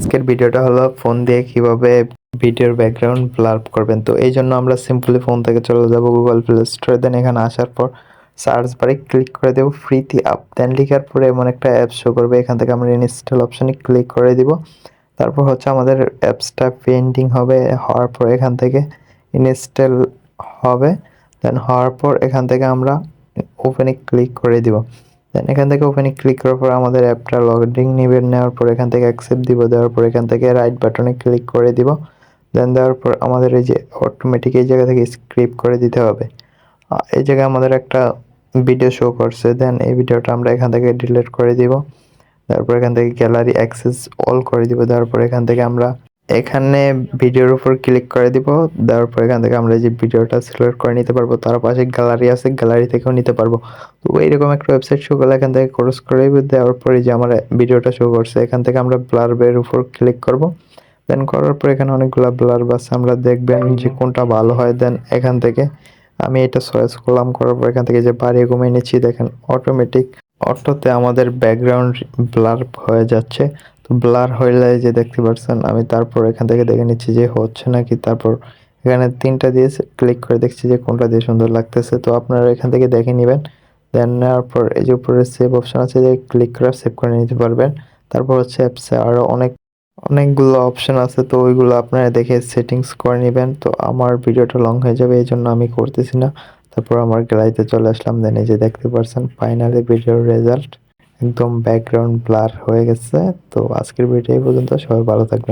আজকের ভিডিওটা হলো ফোন দিয়ে কিভাবে ভিডিওর ব্যাকগ্রাউন্ড ব্লার করবেন। তো এই জন্য আমরা সিম্পলি ফোন থেকে চলে যাব গুগল প্লে স্টোরে, দেন এখানে আসার পর সার্চ বারে ক্লিক করে দেবো ফ্রিতে অ্যাপ, দেন লেখার পরে এমন একটা অ্যাপ শো করবে। এখান থেকে আমরা ইনস্টল অপশানে ক্লিক করে দিব। তারপর হচ্ছে আমাদের অ্যাপসটা পেন্ডিং হবে, হওয়ার পর এখান থেকে ইনস্টল হবে। দেন হওয়ার পর এখান থেকে আমরা ওপেনে ক্লিক করে দিব। দেন এখান থেকে ওপেনে ক্লিক করার পর আমাদের অ্যাপটা লোডিং নেবে, নেওয়ার পর এখান থেকে অ্যাকসেপ্ট দিব, দেওয়ার পর এখান থেকে রাইট বাটনে ক্লিক করে দিব। দেন দেওয়ার পর আমাদের এই যে অটোমেটিক এই জায়গা থেকে স্ক্রিপ করে দিতে হবে। এই জায়গায় আমাদের একটা ভিডিও শো করছে, দেন এই ভিডিওটা আমরা এখান থেকে ডিলিট করে দিব। তারপর এখান থেকে গ্যালারি অ্যাক্সেস অল করে দিব। দেওয়ার পর এখান থেকে আমরা এখানে ভিডিওর উপর ক্লিক করে দিব। দেওয়ার পর এখান থেকে আমরা যে ভিডিওটা সিলেক্ট করে নিতে পারবো, তার পাশে গ্যালারি আছে, গ্যালারি থেকেও নিতে পারবো। তো এইরকম একটা ওয়েবসাইট শো করলে এখান থেকে ক্রস করে দেওয়ার পরে যে আমার ভিডিওটা শো করছে, এখান থেকে আমরা ব্লার বের উপর ক্লিক করব। দেন করার পর এখানে অনেকগুলো ব্লার বাস, আমরা দেখবেন যে কোনটা ভালো হয়। দেন এখান থেকে আমি এটা চয়েস করলাম, করার পর এখান থেকে যে বাড়িয়ে কমিয়ে নিচ্ছি, দেখেন অটোমেটিক অটোতে আমাদের ব্যাকগ্রাউন্ড ব্লার হয়ে যাচ্ছে। তো ব্লার হইলে যে দেখতে পাচ্ছেন, আমি তারপর এখান থেকে দেখে নিচ্ছি যে হচ্ছে নাকি। তারপর এখানে 3টা দিয়ে ক্লিক করে দেখছি যে কোনটা দিয়ে সুন্দর লাগতেছে। তো আপনারা এখান থেকে দেখে নেবেন। দেন নেওয়ার পর এই যে উপরে সেভ অপশন আছে, যে ক্লিক করে সেভ করে নিতে পারবেন। তারপর হচ্ছে অ্যাপসে আরও অনেকগুলো অপশন আছে, তো ওইগুলো আপনারা দেখে সেটিংস করে নেবেন। তো আমার ভিডিওটা লং হয়ে যাবে, এই জন্য আমি করতেছি না। তারপর আমার গ্যালারিতে চলে আসলাম, দেন এই যে দেখতে পাচ্ছেন ফাইনালি ভিডিওর রেজাল্ট একদম ব্যাকগ্রাউন্ড ব্লার হয়ে গেছে। তো আজকের ভিডিও এই পর্যন্ত, সবাই ভালো থাকবেন।